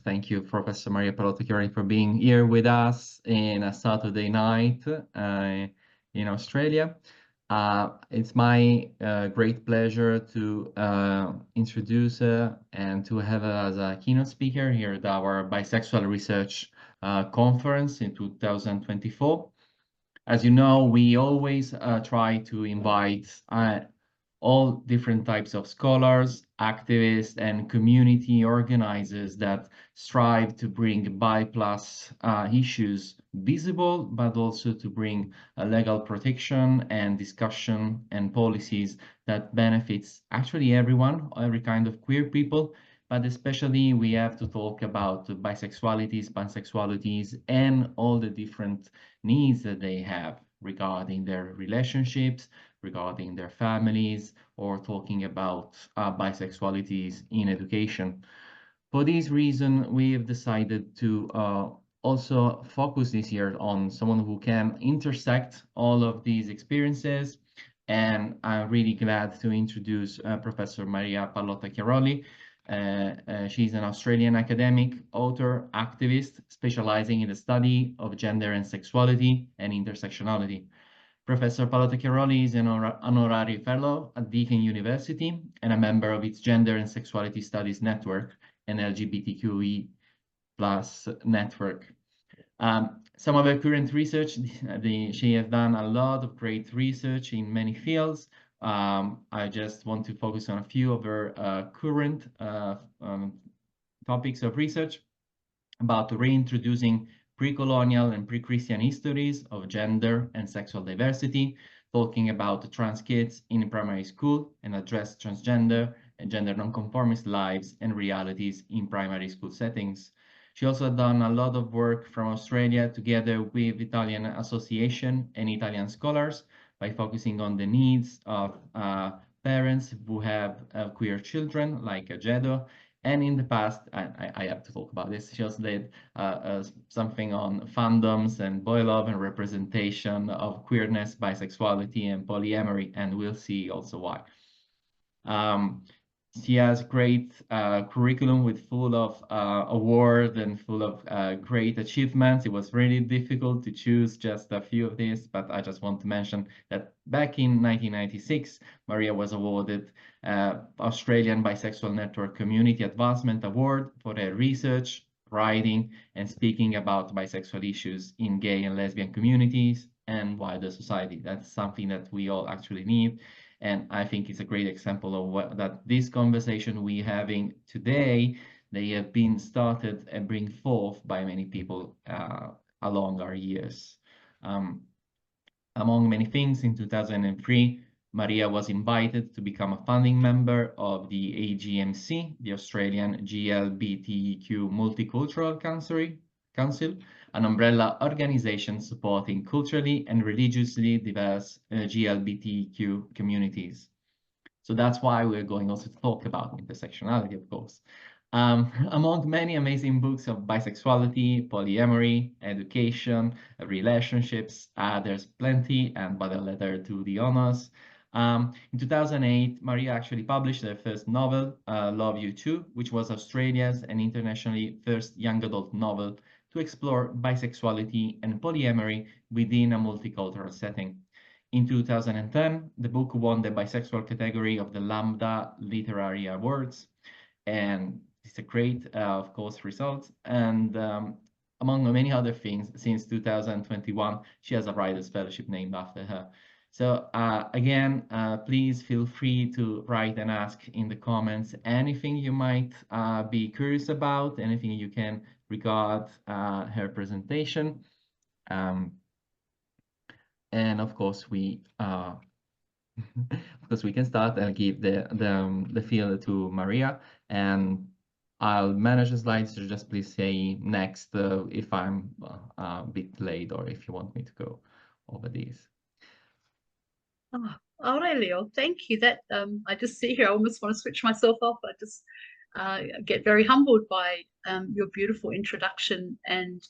Thank you, Professor Maria Pallotta Chiarolli, for being here with us in a Saturday night in Australia. It's my great pleasure to introduce and to have her as a keynote speaker here at our Bisexual Research Conference in 2024. As you know, we always try to invite all different types of scholars, activists, and community organizers that strive to bring bi+ issues visible, but also to bring legal protection and discussion and policies that benefits actually everyone, every kind of queer people. But especially we have to talk about bisexualities, pansexualities, and all the different needs that they have regarding their relationships, regarding their families, or talking about bisexualities in education. For this reason, we have decided to also focus this year on someone who can intersect all of these experiences. And I'm really glad to introduce Professor Maria Pallotta Chiarolli. She's an Australian academic, author, activist, specializing in the study of gender and sexuality and intersectionality. Professor Pallotta Chiarolli is an Honorary Fellow at Deakin University and a member of its Gender and Sexuality Studies Network and LGBTQE+ network. Some of her current research, she has done a lot of great research in many fields. I just want to focus on a few of her current topics of research about reintroducing pre-colonial and pre-Christian histories of gender and sexual diversity, talking about Transkids in primary school and address transgender and gender nonconformist lives and realities in primary school settings. She also had done a lot of work from Australia together with Italian Association and Italian scholars by focusing on the needs of parents who have queer children, like AGEDO. And in the past, I have to talk about this, she also did something on fandoms and boy love and representation of queerness, bisexuality, and polyamory, and we'll see also why. She has great curriculum with full of awards and full of great achievements. It was really difficult to choose just a few of these, but I just want to mention that back in 1996, Maria was awarded Australian Bisexual Network Community Advancement Award for her research, writing, and speaking about bisexual issues in gay and lesbian communities and wider society. That's something that we all actually need. And I think it's a great example of what that this conversation we're having today, they have been started and bring forth by many people along our years. Among many things, in 2003, Maria was invited to become a founding member of the AGMC, the Australian GLBTIQ Multicultural Council, an umbrella organization supporting culturally and religiously diverse GLBTIQ communities. So that's why we're going also to talk about intersectionality, of course. Among many amazing books of bisexuality, polyamory, education, relationships, there's plenty, and but a letter to the honors. In 2008, Maria actually published her first novel, Love You Too, which was Australia's and internationally first young adult novel to explore bisexuality and polyamory within a multicultural setting. In 2010, the book won the bisexual category of the Lambda Literary Awards, and it's a great, of course, result. And among many other things, since 2021, she has a Writers' Fellowship named after her. So again, please feel free to write and ask in the comments anything you might be curious about, anything you can regard her presentation. And of course, we can start and give the field to Maria, and I'll manage the slides. So just please say next if I'm a bit late or if you want me to go over these. Oh, Aurelio, thank you. That I just see here, I almost want to switch myself off. I just get very humbled by your beautiful introduction, and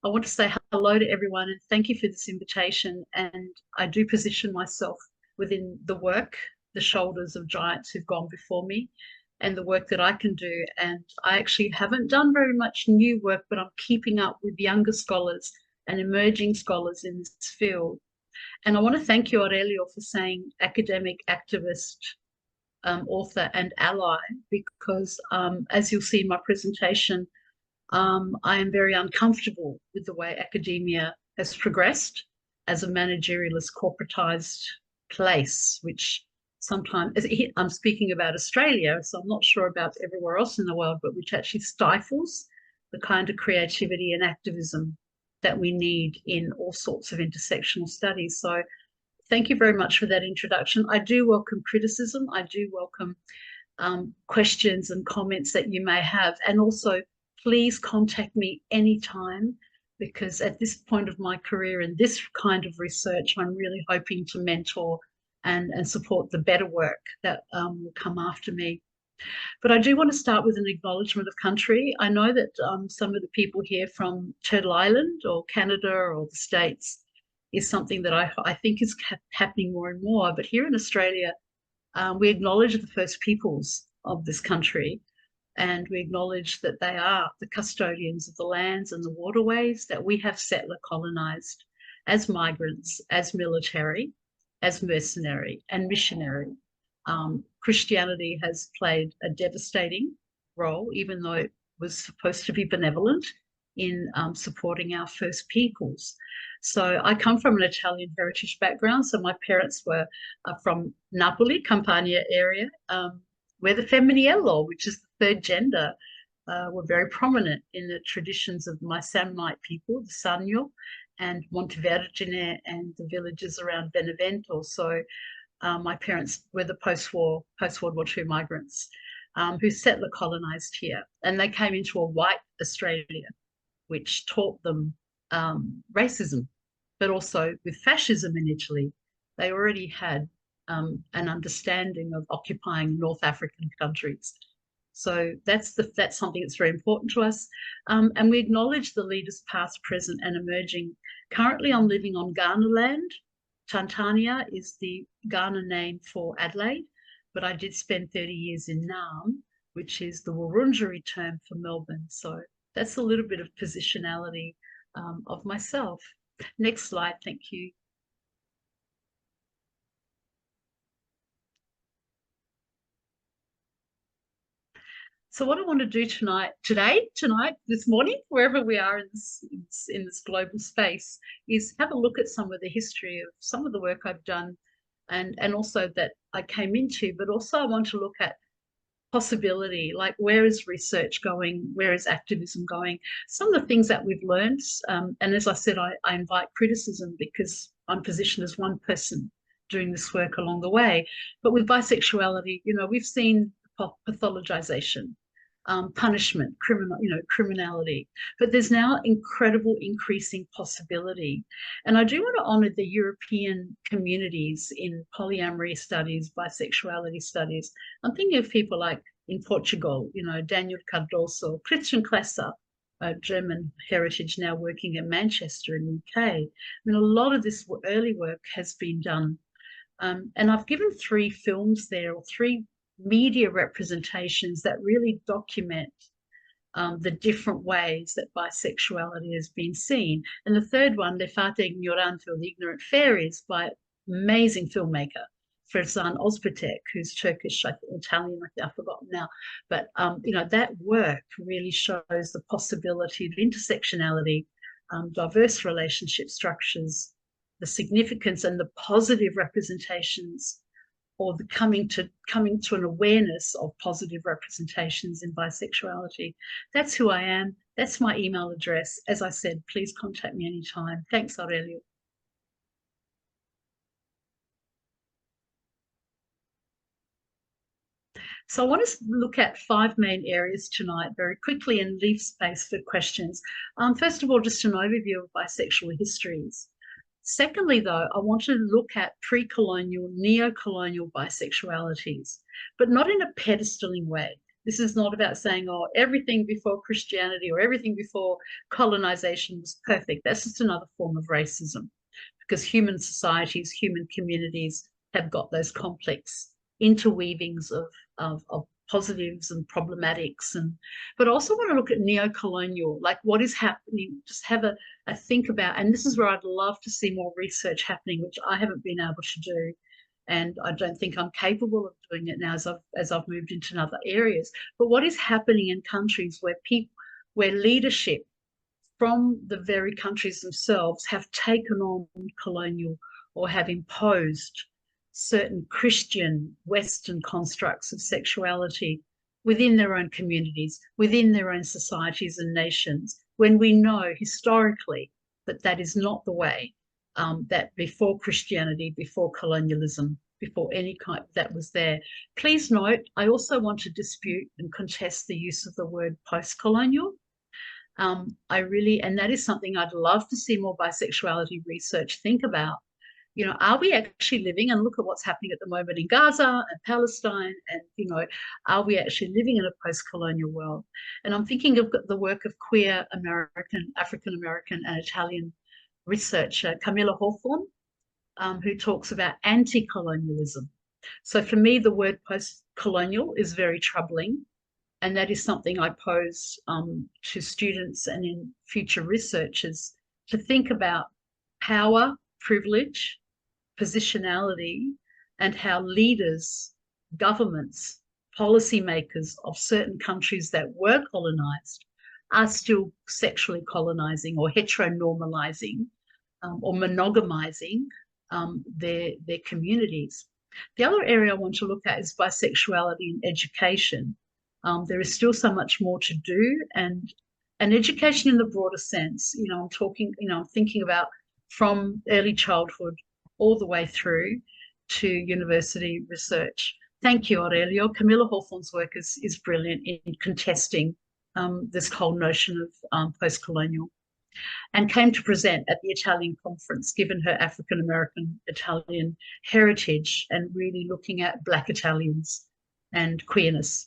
I want to say hello to everyone and thank you for this invitation. And I do position myself within the work, the shoulders of giants who've gone before me. and the work that I can do. And I actually haven't done very much new work, but I'm keeping up with younger scholars and emerging scholars in this field. And I want to thank you, Aurelio, for saying academic, activist, author and ally, because as you'll see in my presentation, I am very uncomfortable with the way academia has progressed as a managerialist, corporatized place, which sometimes, I'm speaking about Australia, so I'm not sure about everywhere else in the world, but which actually stifles the kind of creativity and activism that we need in all sorts of intersectional studies. So thank you very much for that introduction. I do welcome criticism. I do welcome questions and comments that you may have. And also, please contact me anytime, because at this point of my career in this kind of research, I'm really hoping to mentor and support the better work that will come after me. But I do want to start with an acknowledgement of country. I know that some of the people here from Turtle Island or Canada or the States is something that I think is happening more and more. But here in Australia, we acknowledge the first peoples of this country, and we acknowledge that they are the custodians of the lands and the waterways that we have settler colonized as migrants, as military, as mercenary and missionary. Christianity has played a devastating role, even though it was supposed to be benevolent in supporting our first peoples. So I come from an Italian heritage background. So my parents were from Napoli, Campania area, where the Femminile, which is the third gender, were very prominent in the traditions of my Samnite people, the Sannio and Montevergine and the villages around Benevento. So my parents were the post-World War II migrants who settler colonized here. And they came into a white Australia, which taught them racism, but also with fascism in Italy. They already had an understanding of occupying North African countries. So that's something that's very important to us. And we acknowledge the leaders past, present and emerging. Currently, I'm living on Kaurna land. Tantania is the Kaurna name for Adelaide, but I did spend 30 years in Naarm, which is the Wurundjeri term for Melbourne. So that's a little bit of positionality of myself. Next slide, thank you. So what I want to do tonight, this morning, wherever we are in this global space, is have a look at some of the history of some of the work I've done and also that I came into, but also I want to look at possibility, like where is research going, where is activism going, some of the things that we've learned. And as I said, I invite criticism because I'm positioned as one person doing this work along the way. But with bisexuality, we've seen pathologization, punishment, criminality, but there's now incredible increasing possibility. And I do want to honor the European communities in polyamory studies, bisexuality studies. I'm thinking of people like in Portugal, Daniel Cardoso, Christian Klesser, German heritage, now working in Manchester in the UK. I mean, a lot of this early work has been done. And I've given 3 films there, or 3 media representations that really document the different ways that bisexuality has been seen. And the third one, Le Fate Ignorante, or The Ignorant Fairies, by amazing filmmaker, Ferzan Ozpetek, who's Turkish, Italian, I've forgotten now. But, that work really shows the possibility of intersectionality, diverse relationship structures, the significance and the positive representations, or the coming to an awareness of positive representations in bisexuality. That's who I am. That's my email address. As I said, please contact me anytime. Thanks, Aurelio. So I want to look at 5 main areas tonight very quickly and leave space for questions. First of all, just an overview of bisexual histories. Secondly, though, I want to look at pre-colonial, neo-colonial bisexualities, but not in a pedestaling way. This is not about saying, everything before Christianity or everything before colonization was perfect. That's just another form of racism, because human societies, human communities have got those complex interweavings of positives and problematics, but also want to look at neo-colonial, like what is happening, just have a think about, and this is where I'd love to see more research happening, which I haven't been able to do. And I don't think I'm capable of doing it now as I've moved into other areas. But what is happening in countries where leadership from the very countries themselves have taken on colonial or have imposed certain Christian Western constructs of sexuality within their own communities, within their own societies and nations, when we know historically that that is not the way, that before Christianity, before colonialism, before any kind that was there. Please note, I also want to dispute and contest the use of the word post-colonial. And that is something I'd love to see more bisexuality research think about. You know, are we actually living, and look at what's happening at the moment in Gaza and Palestine, and, you know, are we actually living in a post-colonial world? And I'm thinking of the work of queer American, African-American and Italian researcher Camilla Hawthorne, who talks about anti-colonialism. So for me, the word post-colonial is very troubling. And that is something I pose to students and in future researchers to think about power, privilege, positionality, and how leaders, governments, policymakers of certain countries that were colonized are still sexually colonizing or heteronormalizing or monogamizing their communities. The other area I want to look at is bisexuality in education. There is still so much more to do, and education in the broader sense. You know, I'm thinking about from early childhood all the way through to university research. Thank you, Aurelio. Camilla Hawthorne's work is brilliant in contesting this whole notion of post-colonial, and came to present at the Italian conference, given her African-American Italian heritage and really looking at Black Italians and queerness.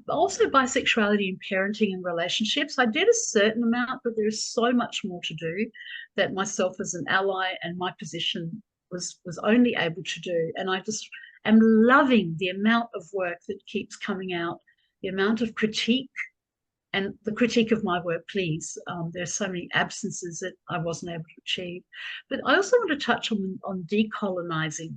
Also bisexuality in parenting and relationships. I did a certain amount, but there is so much more to do that myself as an ally and my position was only able to do. And I just am loving the amount of work that keeps coming out, the amount of critique, and the critique of my work, please. There's so many absences that I wasn't able to achieve. But I also want to touch on decolonizing.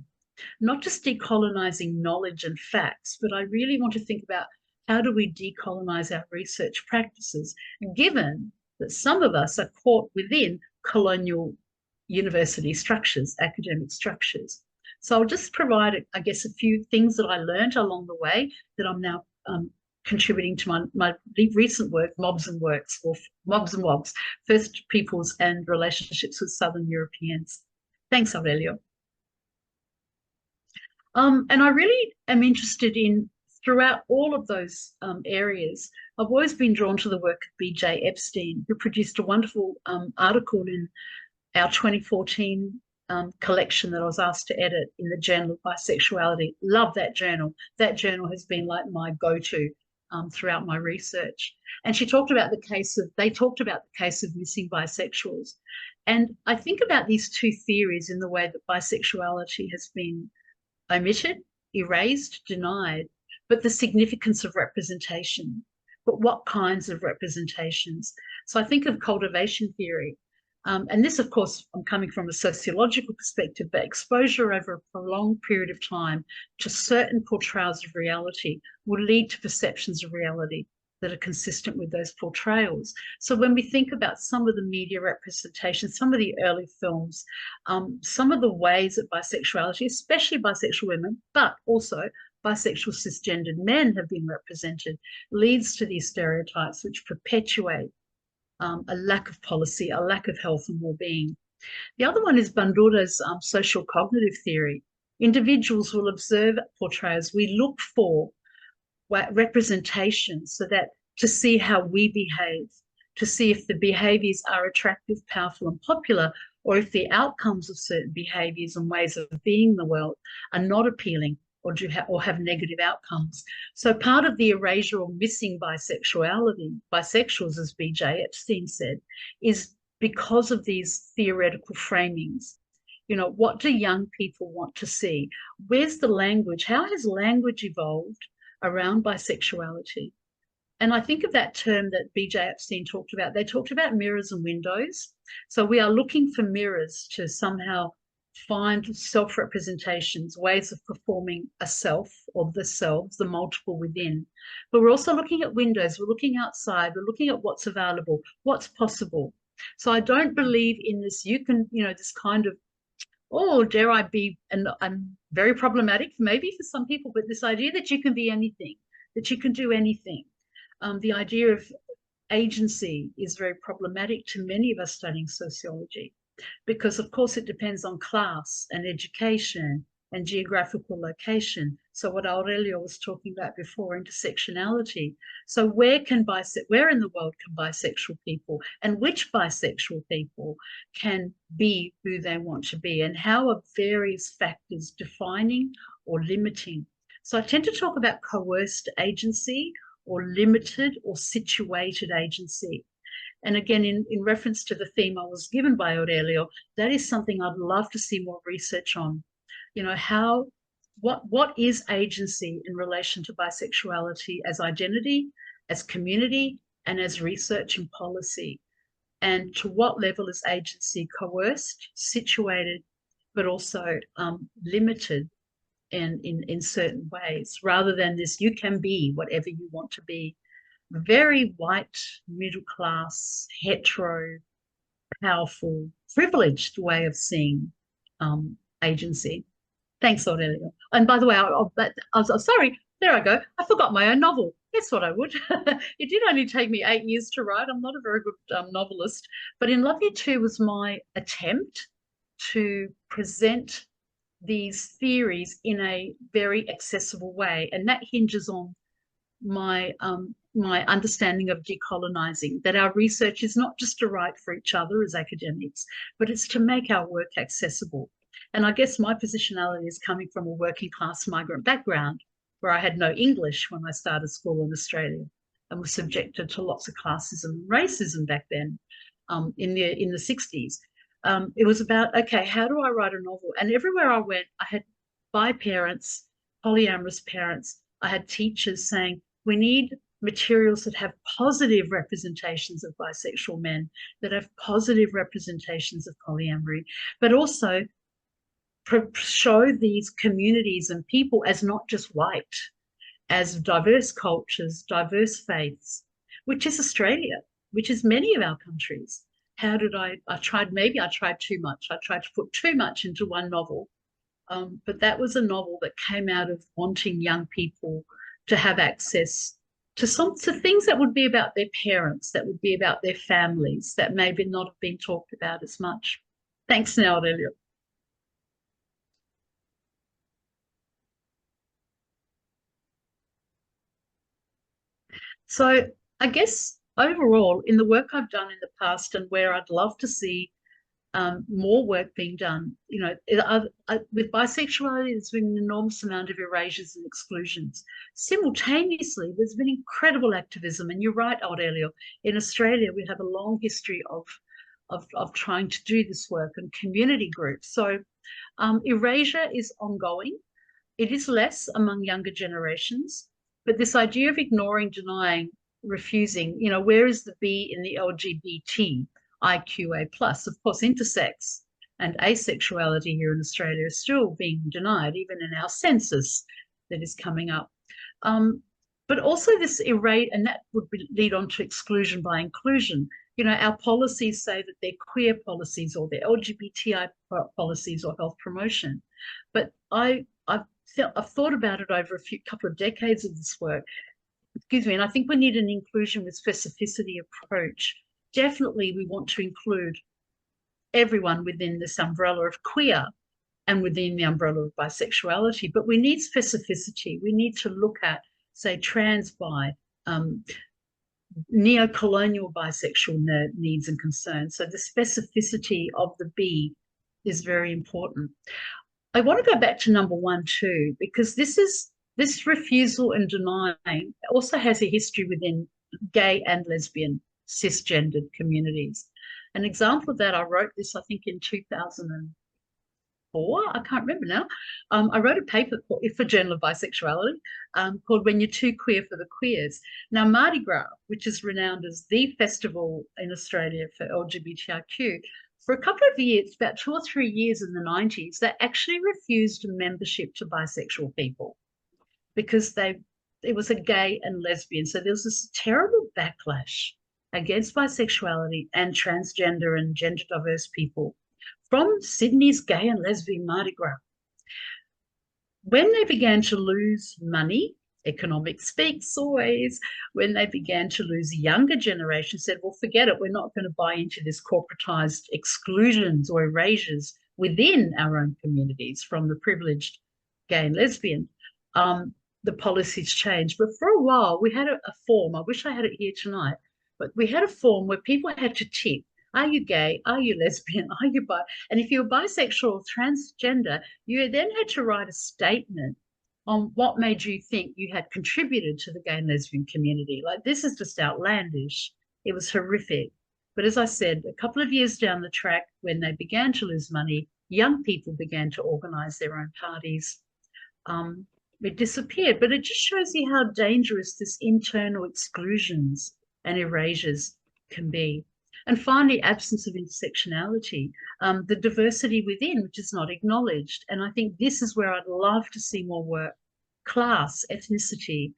Not just decolonizing knowledge and facts, but I really want to think about how do we decolonize our research practices, given that some of us are caught within colonial university structures, academic structures. So I'll just provide, I guess, a few things that I learned along the way that I'm now contributing to my recent work, Mobs and Works, or Mobs and Wogs, First Peoples and Relationships with Southern Europeans. Thanks, Aurelio. And I really am interested in, throughout all of those areas, I've always been drawn to the work of B.J. Epstein, who produced a wonderful article in our 2014 collection that I was asked to edit in the Journal of Bisexuality. Love that journal. That journal has been like my go-to throughout my research. And they talked about the case of missing bisexuals. And I think about these two theories in the way that bisexuality has been omitted, erased, denied, but the significance of representation. But what kinds of representations? So I think of cultivation theory. And this, of course, I'm coming from a sociological perspective, but exposure over a prolonged period of time to certain portrayals of reality will lead to perceptions of reality that are consistent with those portrayals. So when we think about some of the media representations, some of the early films, some of the ways that bisexuality, especially bisexual women, but also bisexual cisgendered men have been represented, leads to these stereotypes which perpetuate a lack of policy, a lack of health and well-being. The other one is Bandura's social cognitive theory. Individuals will observe portrayals. We look for representation so that to see how we behave, to see if the behaviors are attractive, powerful, and popular, or if the outcomes of certain behaviors and ways of being in the world are not appealing or have negative outcomes. So part of the erasure or missing bisexuality, bisexuals, as B.J. Epstein said, is because of these theoretical framings. You know, what do young people want to see? Where's the language? How has language evolved around bisexuality. And I think of that term that B.J. Epstein talked about. They talked about mirrors and windows. So we are looking for mirrors to somehow find self-representations, ways of performing a self or the selves, the multiple within. But we're also looking at windows. We're looking outside. We're looking at what's available, what's possible. So I don't believe in this, this kind of, oh, dare I be, and I'm very problematic maybe for some people, but this idea that you can be anything, that you can do anything. The idea of agency is very problematic to many of us studying sociology, because of course it depends on class and education and geographical location. So what Aurelio was talking about before, intersectionality. So where in the world can bisexual people, and which bisexual people can be who they want to be, and how are various factors defining or limiting? So I tend to talk about coerced agency, or limited or situated agency. And again, in reference to the theme I was given by Aurelio, that is something I'd love to see more research on. What is agency in relation to bisexuality as identity, as community, and as research and policy? And to what level is agency coerced, situated, but also limited in certain ways, rather than this, you can be whatever you want to be. Very white, middle class, hetero, powerful, privileged way of seeing agency. Thanks, Aurelio. And by the way, I was sorry, there I go. I forgot my own novel. Guess what I would? It did only take me 8 years to write. I'm not a very good novelist, but In Love You Too was my attempt to present these theories in a very accessible way, and that hinges on my understanding of decolonizing, that our research is not just to write for each other as academics, but it's to make our work accessible. And I guess my positionality is coming from a working class migrant background, where I had no English when I started school in Australia and was subjected to lots of classism and racism back then, in the 60s. It was about, okay, how do I write a novel? And everywhere I went, I had bi parents, polyamorous parents. I had teachers saying, we need materials that have positive representations of bisexual men, that have positive representations of polyamory, but also show these communities and people as not just white, as diverse cultures, diverse faiths, which is Australia, which is many of our countries. How did I tried too much. I tried to put too much into one novel. But that was a novel that came out of wanting young people to have access to things that would be about their parents, that would be about their families, that maybe not have been talked about as much. Thanks now, Aurelio. So I guess overall, in the work I've done in the past and where I'd love to see more work being done, with bisexuality, there's been an enormous amount of erasures and exclusions. Simultaneously, there's been incredible activism, and you're right, Aurelio. In Australia, we have a long history of trying to do this work and community groups. So erasure is ongoing. It is less among younger generations, but this idea of ignoring, denying, refusing, where is the B in the LGBTIQA plus? Of course, intersex and asexuality here in Australia is still being denied, even in our census that is coming up. But also this and that would lead on to exclusion by inclusion. Our policies say that they're queer policies or they're LGBTI policies or health promotion. But I've thought about it over a couple of decades of this work. Excuse me, and I think we need an inclusion with specificity approach. Definitely, we want to include everyone within this umbrella of queer and within the umbrella of bisexuality, but we need specificity. We need to look at, say, trans bi, neo-colonial bisexual needs and concerns. So the specificity of the B is very important. I want to go back to number 1 too, because this refusal and denying also has a history within gay and lesbian cisgendered communities. An example of that, I wrote this, I think, in 2000 I can't remember now. I wrote a paper for Journal of Bisexuality called When You're Too Queer for the Queers. Now, Mardi Gras, which is renowned as the festival in Australia for LGBTIQ, for a couple of years, about 2 or 3 years in the 90s, they actually refused membership to bisexual people because it was a gay and lesbian. So there was this terrible backlash against bisexuality and transgender and gender diverse people from Sydney's gay and lesbian Mardi Gras. When they began to lose money, economics speaks always, when they began to lose a younger generation, said, well, forget it, we're not going to buy into this corporatized exclusions or erasures within our own communities from the privileged gay and lesbian. The policies changed. But for a while, we had a form, I wish I had it here tonight, but we had a form where people had to tick, are you gay? Are you lesbian? Are you bi? And if you were bisexual or transgender, you then had to write a statement on what made you think you had contributed to the gay and lesbian community. Like, this is just outlandish. It was horrific. But as I said, a couple of years down the track, when they began to lose money, young people began to organise their own parties. It disappeared, but it just shows you how dangerous this internal exclusions and erasures can be. And finally, absence of intersectionality, the diversity within, which is not acknowledged. And I think this is where I'd love to see more work. Class, ethnicity,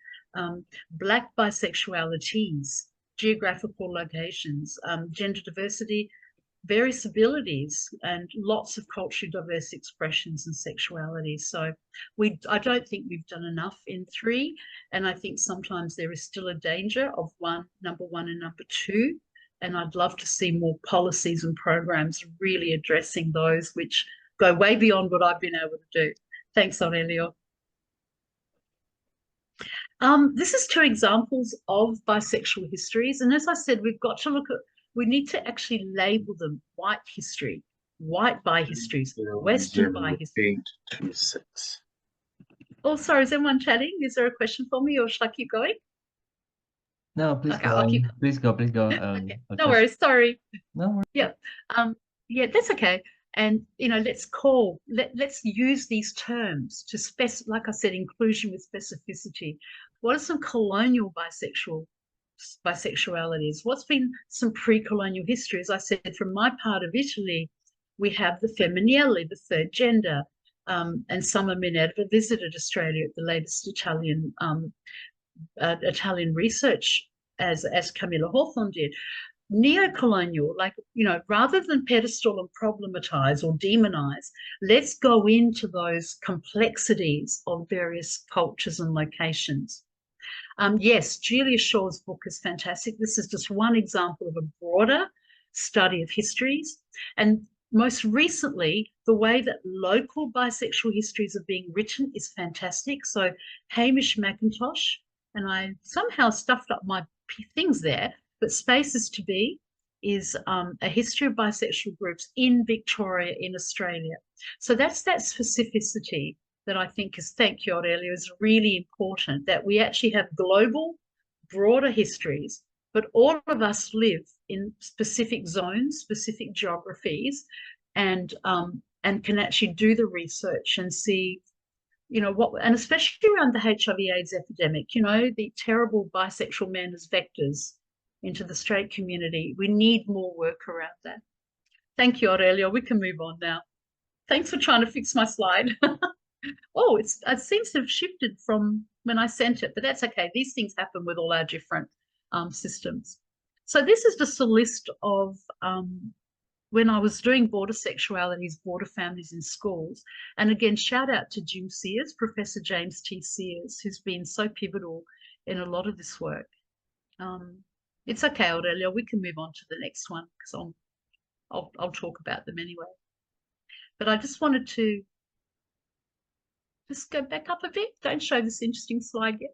Black bisexualities, geographical locations, gender diversity, various abilities, and lots of culturally diverse expressions and sexuality. So I don't think we've done enough in 3. And I think sometimes there is still a danger of number 1 and number 2. And I'd love to see more policies and programs really addressing those, which go way beyond what I've been able to do. Thanks, Aurelio. This is 2 examples of bisexual histories. And as I said, we need to actually label them: white history, white bi histories, Western bi history. 826. Oh, sorry, is everyone chatting? Is there a question for me, or should I keep going? No, please Okay, go. I'll keep. Please go. Okay. No worries. Sorry. No worries. Yeah. Yeah, that's okay. And let's use these terms to like I said, inclusion with specificity. What are some colonial bisexualities? What's been some pre-colonial history? As I said, from my part of Italy, we have the femminile, the third gender, and some of Minerva visited Australia at the latest Italian research, as Camilla Hawthorne did. Neo-colonial, rather than pedestal and problematize or demonize, let's go into those complexities of various cultures and locations. Yes, Julia Shaw's book is fantastic. This is just one example of a broader study of histories. And most recently, the way that local bisexual histories are being written is fantastic. So Hamish McIntosh, and I somehow stuffed up my things there, but Spaces to Be is a history of bisexual groups in Victoria, in Australia. So that's that specificity that I think is, thank you, Aurelio, is really important, that we actually have global, broader histories, but all of us live in specific zones, specific geographies, and can actually do the research and see, and especially around the HIV/AIDS epidemic, the terrible bisexual men as vectors into the straight community. We need more work around that. Thank you, Aurelio. We can move on now. Thanks for trying to fix my slide. Oh, it seems to have shifted from when I sent it, but that's okay. These things happen with all our different systems. So this is just a list of when I was doing border sexualities, border families in schools. And again, shout out to Jim Sears, Professor James T. Sears, who's been so pivotal in a lot of this work. It's okay, Aurelio, we can move on to the next one because I'll talk about them anyway. But I just wanted to just go back up a bit. Don't show this interesting slide yet.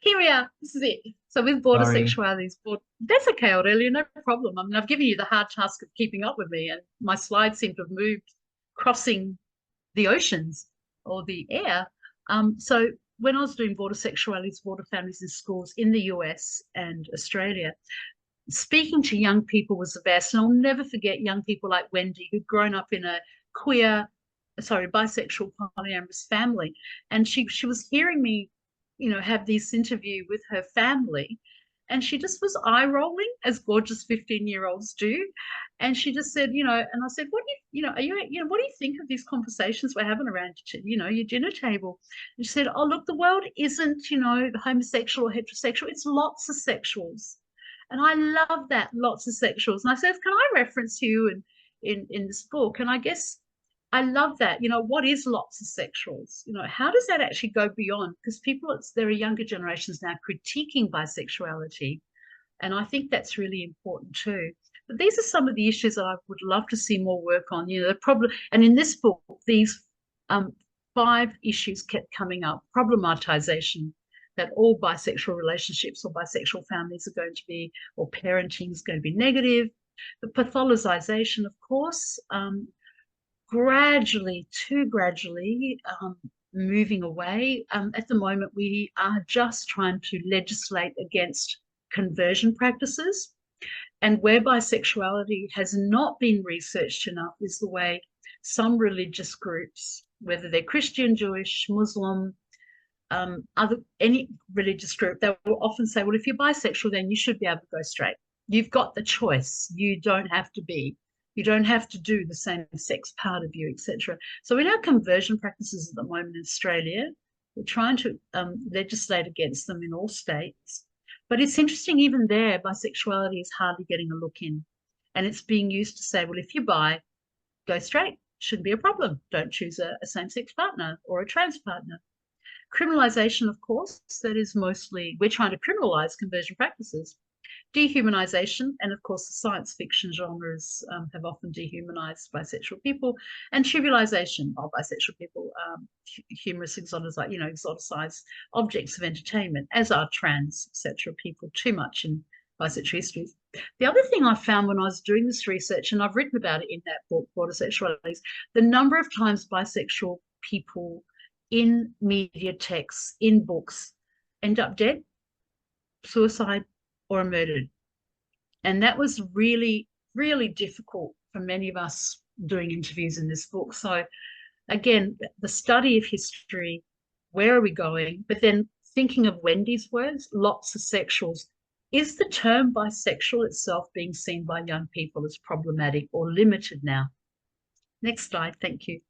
Here we are. This is it. So with border sexualities, that's okay, Aurelio, no problem. I mean, I've given you the hard task of keeping up with me, and my slides seem to have moved, crossing the oceans or the air. So when I was doing border sexualities, border families in schools in the US and Australia, speaking to young people was the best. And I'll never forget young people like Wendy, who'd grown up in a bisexual polyamorous family. And she was hearing me, have this interview with her family. And she just was eye rolling, as gorgeous 15-year-olds do. And she just said, and I said, what do you think of these conversations we're having around, your dinner table? And she said, oh, look, the world isn't, homosexual or heterosexual. It's lots of sexuals. And I love that, lots of sexuals. And I said, can I reference you in this book? And I guess I love that. What is lots of sexuals? How does that actually go beyond? Because there are younger generations now critiquing bisexuality. And I think that's really important too. But these are some of the issues that I would love to see more work on. The problem, and in this book, these 5 issues kept coming up. Problematization, that all bisexual relationships or bisexual families are going to be, or parenting is going to be negative. The pathologization, of course, gradually moving away. At the moment, we are just trying to legislate against conversion practices. And where bisexuality has not been researched enough is the way some religious groups, whether they're Christian, Jewish, Muslim, any religious group, they will often say, well, if you're bisexual, then you should be able to go straight. You've got the choice. You don't have to do the same sex part of you, etc. So in our conversion practices at the moment in Australia, we're trying to legislate against them in all states. But it's interesting, even there, bisexuality is hardly getting a look in. And it's being used to say, well, if you're bi, go straight. Shouldn't be a problem. Don't choose a same-sex partner or a trans partner. Criminalization, of course, that is mostly, we're trying to criminalize conversion practices. Dehumanization, and of course the science fiction genres have often dehumanized bisexual people, and trivialization of bisexual people, humorous exoticized objects of entertainment, as are trans, etc. people too much in bisexual histories. The other thing I found when I was doing this research, and I've written about it in that book, Border Sexualities, the number of times bisexual people in media texts, in books, end up dead, suicide, or murdered. And that was really, really difficult for many of us doing interviews in this book. So again, the study of history, where are we going? But then thinking of Wendy's words, lots of sexuals. Is the term bisexual itself being seen by young people as problematic or limited now? Next slide, thank you.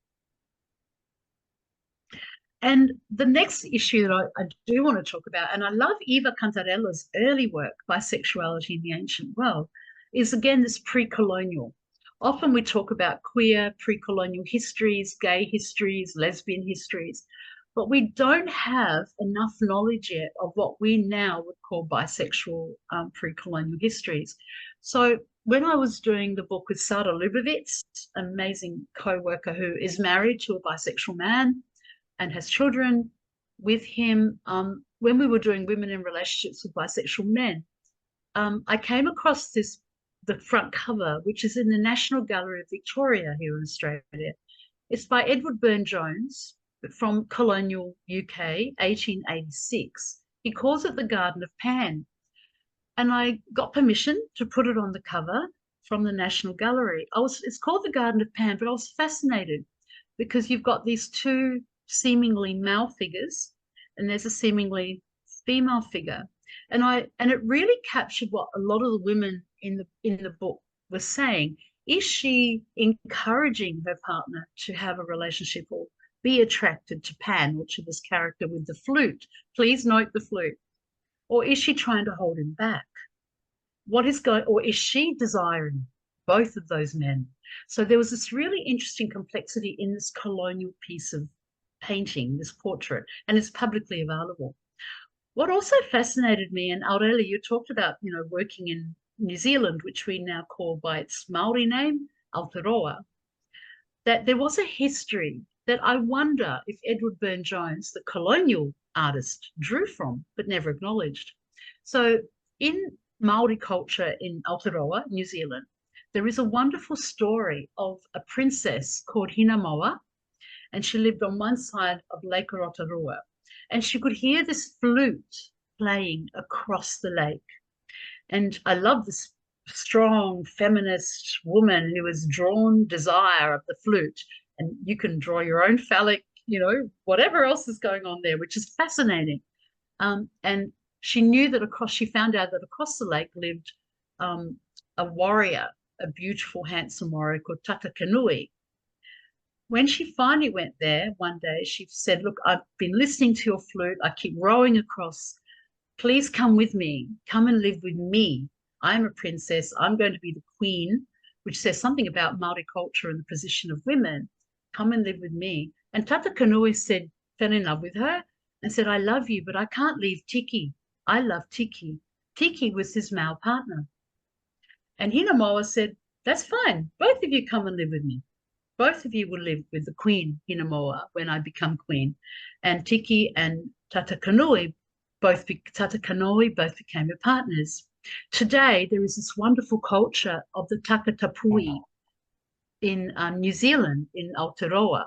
And the next issue that I do want to talk about, and I love Eva Cantarella's early work, Bisexuality in the Ancient World, is again this pre-colonial. Often we talk about queer, pre-colonial histories, gay histories, lesbian histories, but we don't have enough knowledge yet of what we now would call bisexual pre-colonial histories. So when I was doing the book with Sada Lubovitz, an amazing co-worker who is married to a bisexual man, and has children with him, when we were doing women in relationships with bisexual men, I came across the front cover, which is in the National Gallery of Victoria here in Australia. It's by Edward Burne-Jones from colonial UK, 1886. He calls it the Garden of Pan. And I got permission to put it on the cover from the National Gallery. It's called the Garden of Pan, but I was fascinated because you've got these two seemingly male figures, and there's a seemingly female figure, and it really captured what a lot of the women in the book were saying. Is she encouraging her partner to have a relationship or be attracted to Pan, which is this character with the flute? Please note the flute. Or is she trying to hold him back? Or is she desiring both of those men? So there was this really interesting complexity in this colonial piece of painting, this portrait, and it's publicly available. What also fascinated me, and Aurelia, you talked about, working in New Zealand, which we now call by its Maori name, Aotearoa, that there was a history that I wonder if Edward Burne-Jones, the colonial artist, drew from, but never acknowledged. So in Maori culture in Aotearoa, New Zealand, there is a wonderful story of a princess called Hinamoa, and she lived on one side of Lake Rotorua, and she could hear this flute playing across the lake. And I love this strong feminist woman who has drawn desire of the flute, and you can draw your own phallic, whatever else is going on there, which is fascinating. And she knew that she found out that across the lake lived a warrior, a beautiful, handsome warrior called Tata Kanui. When she finally went there one day, she said, look, I've been listening to your flute. I keep rowing across. Please come with me. Come and live with me. I'm a princess. I'm going to be the queen, which says something about Māori culture and the position of women. Come and live with me. And Tata Kanui fell in love with her and said, I love you, but I can't leave Tiki. I love Tiki. Tiki was his male partner. And Hinamoa said, that's fine. Both of you come and live with me. Both of you will live with the queen, Hinamoa, when I become queen. And Tiki and Tata Kanui both became her partners. Today, there is this wonderful culture of the Takatapui in New Zealand, in Aotearoa.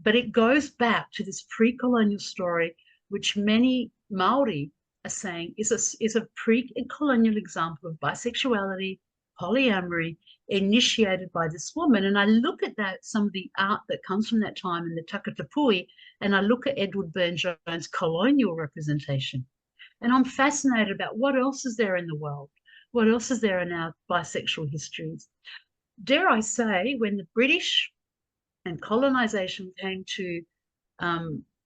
But it goes back to this pre-colonial story, which many Māori are saying is a pre-colonial example of bisexuality, polyamory, initiated by this woman. And I look at some of the art that comes from that time in the Takatapui, and I look at Edward Burne-Jones' colonial representation. And I'm fascinated about what else is there in the world? What else is there in our bisexual histories? Dare I say, when the British and colonization came to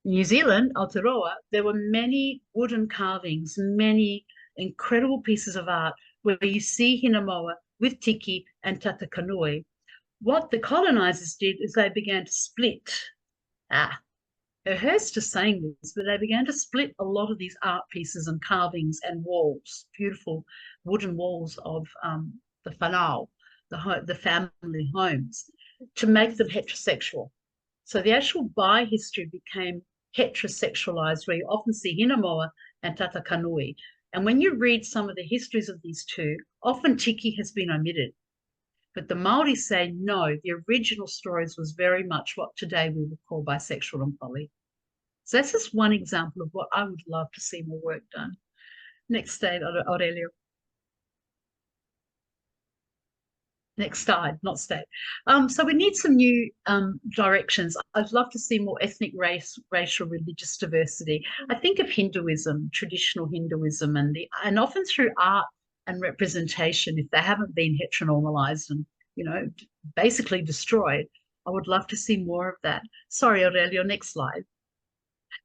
New Zealand, Aotearoa, there were many wooden carvings, many incredible pieces of art where you see Hinamoa with Tiki and Tata Kanui. What the colonizers did is they began to split. It hurts to saying this, but they began to split a lot of these art pieces and carvings and walls, beautiful wooden walls of the whanau, the family homes, to make them heterosexual. So the actual bi history became heterosexualized, where you often see Hinamoa and Tata Kanui. And when you read some of the histories of these two, often Tiki has been omitted. But the Māori say, no, the original stories was very much what today we would call bisexual and poly. So that's just one example of what I would love to see more work done. Next slide, Aurelio. Next slide, not slide. So we need some new directions. I'd love to see more ethnic, racial, religious diversity. I think of Hinduism, traditional Hinduism, and often through art and representation, if they haven't been heteronormalized and, basically destroyed, I would love to see more of that. Sorry, Aurelio, next slide.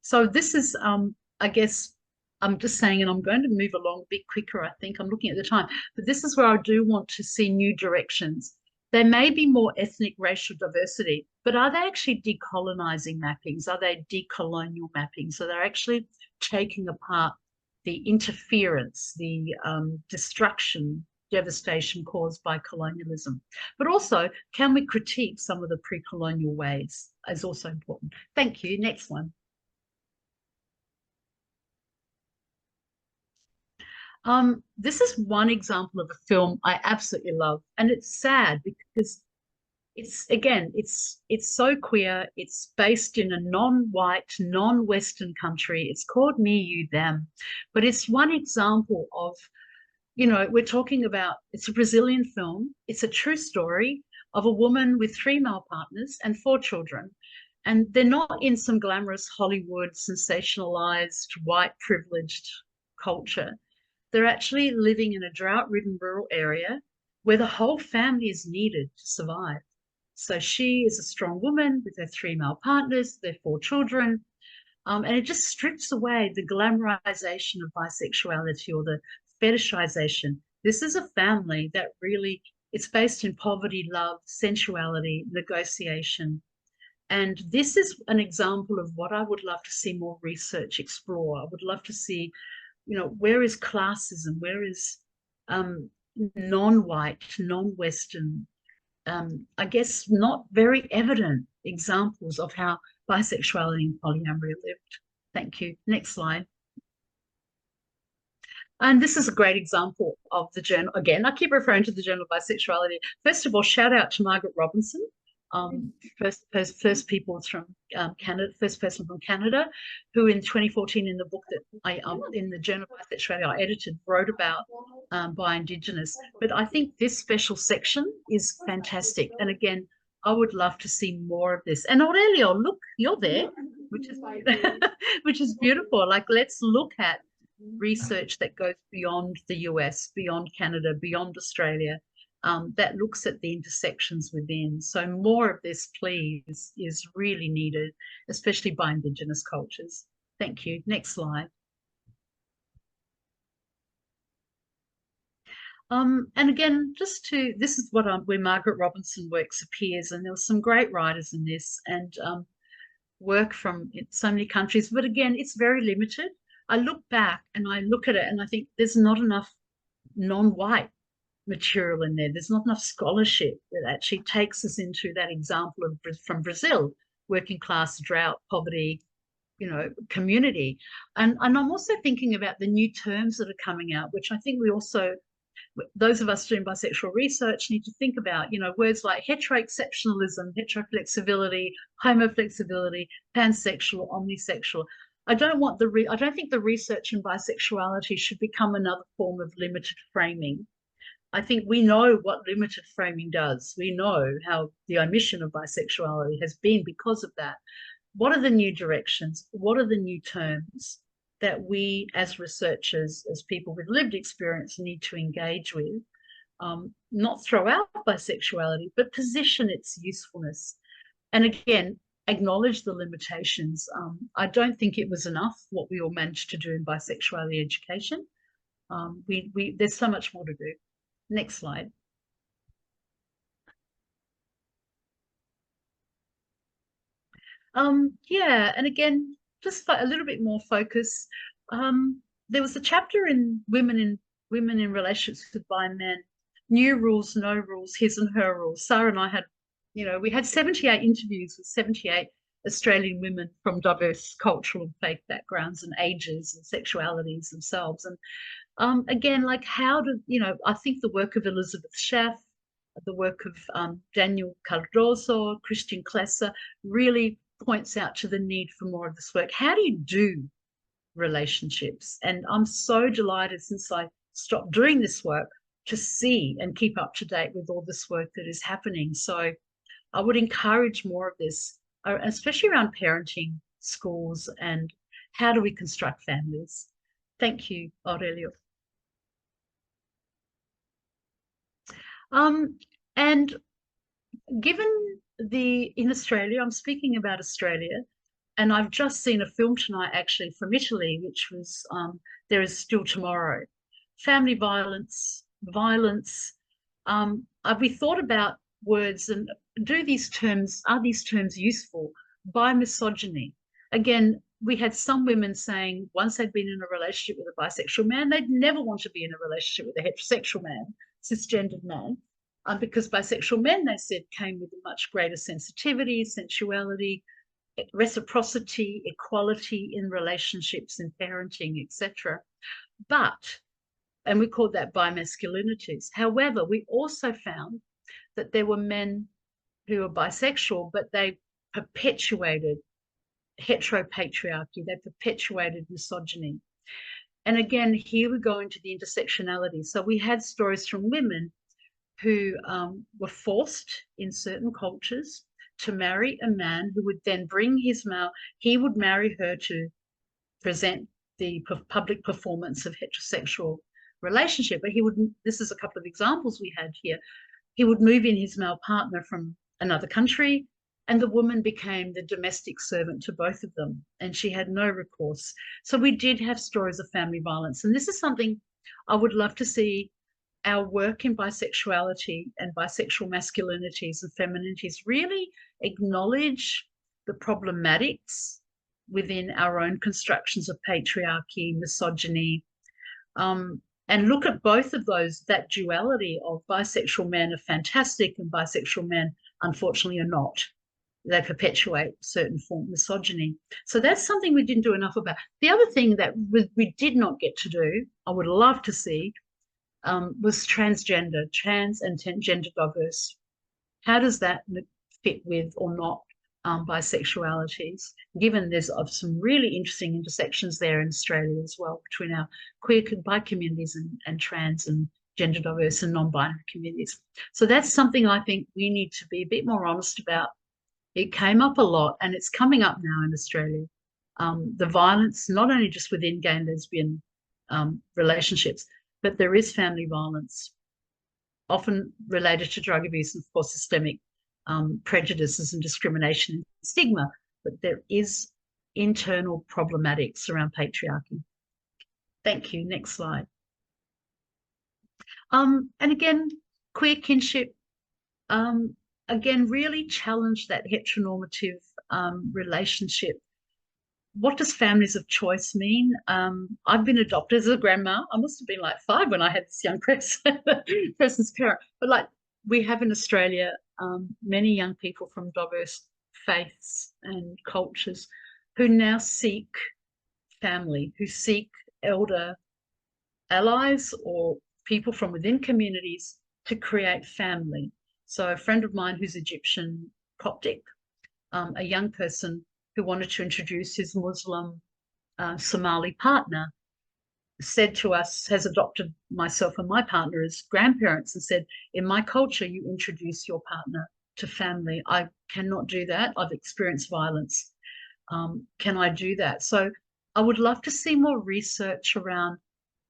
So this is, I guess, I'm just saying, and I'm going to move along a bit quicker, I think. I'm looking at the time. But this is where I do want to see new directions. There may be more ethnic racial diversity, but are they actually decolonizing mappings? Are they decolonial mappings? So they're actually taking apart the interference, the destruction, devastation caused by colonialism. But also, can we critique some of the pre-colonial ways is also important. Thank you. Next one. This is one example of a film I absolutely love, and it's sad because it's so queer. It's based in a non-white, non-Western country. It's called Me, You, Them, but it's one example of, we're talking about, it's a Brazilian film. It's a true story of a woman with 3 male partners and 4 children. And they're not in some glamorous Hollywood, sensationalized, white privileged culture. They're actually living in a drought-ridden rural area where the whole family is needed to survive. So she is a strong woman with her 3 male partners, their 4 children, and it just strips away the glamorization of bisexuality or the fetishization. This is a family that really, it's based in poverty, love, sensuality, negotiation. And this is an example of what I would love to see more research explore. I would love to see, where is classism? Where is non-white, non-Western, I guess not very evident examples of how bisexuality and polyamory lived. Thank you. Next slide. And this is a great example of the journal. Again, I keep referring to the Journal of Bisexuality. First of all, shout out to Margaret Robinson. first people from Canada, first person from Canada, who in 2014 in the book that I in the Journal of Bisexuality I edited wrote about bi Indigenous. But I think this special section is fantastic, and again, I would love to see more of this. And Aurelio, look, you're there, which is which is beautiful. Like, let's look at research that goes beyond the US, beyond Canada, beyond Australia, that looks at the intersections within. So more of this, please, is really needed, especially by Indigenous cultures. Thank you. Next slide. And again, just to, this is what where Margaret Robinson works appears, and there were some great writers in this, and work from so many countries, but again, it's very limited. I look back and I look at it and I think there's not enough non-white material in there. There's not enough scholarship that actually takes us into that example of from Brazil, working class, drought, poverty, you know, community. And I'm also thinking about the new terms that are coming out, which I think we also, those of us doing bisexual research, need to think about, you know, words like heteroexceptionalism, heteroflexibility, homoflexibility, pansexual, omnisexual. I don't think the research in bisexuality should become another form of limited framing. I think we know what limited framing does. We know how the omission of bisexuality has been because of that. What are the new directions? What are the new terms that we as researchers, as people with lived experience, need to engage with? Not throw out bisexuality, but position its usefulness. And again, acknowledge the limitations. I don't think it was enough what we all managed to do in bisexuality education. There's so much more to do. Next slide. Yeah, and again, just a little bit more focus. There was a chapter in women in relationships with bi men. New rules, no rules, his and her rules. Sarah and I had, you know, we had 78 interviews with 78 Australian women from diverse cultural and faith backgrounds and ages and sexualities themselves. And again, like, how do, you know, I think the work of Elizabeth Schaff, the work of Daniel Cardoso, Christian Klesser really points out to the need for more of this work. How do you do relationships? And I'm so delighted, since I stopped doing this work, to see and keep up to date with all this work that is happening. So I would encourage more of this, especially around parenting, schools, and how do we construct families. Thank you, Aurelio. And given in Australia, I'm speaking about Australia, and I've just seen a film tonight actually from Italy, which was There Is Still Tomorrow. Family violence. We thought about words, and are these terms useful? By misogyny. Again, we had some women saying once they'd been in a relationship with a bisexual man, they'd never want to be in a relationship with a heterosexual man, cisgendered man, because bisexual men, they said, came with a much greater sensitivity, sensuality, reciprocity, equality in relationships and parenting, etc. And we called that bimasculinities. However, we also found that there were men who were bisexual, but they perpetuated heteropatriarchy, they perpetuated misogyny. And again, here we go into the intersectionality. So we had stories from women who were forced in certain cultures to marry a man who would then bring his male, he would marry her to present the public performance of heterosexual relationship. But he would, this is a couple of examples we had here, he would move in his male partner from another country, and the woman became the domestic servant to both of them, and she had no recourse. So we did have stories of family violence, and this is something I would love to see our work in bisexuality and bisexual masculinities and femininities really acknowledge the problematics within our own constructions of patriarchy, misogyny, and look at both of those, that duality of bisexual men are fantastic and bisexual men, unfortunately, are not. They perpetuate certain form of misogyny. So that's something we didn't do enough about. The other thing that we did not get to do, I would love to see, was transgender, trans and gender diverse. How does that fit with or not bisexualities, given there's some really interesting intersections there in Australia as well between our queer bi communities and trans and gender diverse and non-binary communities. So that's something I think we need to be a bit more honest about. It came up a lot and it's coming up now in Australia. The violence, not only just within gay and lesbian relationships, but there is family violence, often related to drug abuse and, of course, systemic prejudices and discrimination and stigma, but there is internal problematics around patriarchy. Thank you. Next slide. And again, queer kinship, again, really challenge that heteronormative relationship. What does families of choice mean? I've been adopted as a grandma. I must have been like 5 when I had this young person's parent. But like we have in Australia, many young people from diverse faiths and cultures who now seek family, who seek elder allies or people from within communities to create family. So a friend of mine who's Egyptian Coptic, a young person who wanted to introduce his Muslim Somali partner, said to us, has adopted myself and my partner as grandparents and said, in my culture, you introduce your partner to family. I cannot do that. I've experienced violence. Can I do that? So I would love to see more research around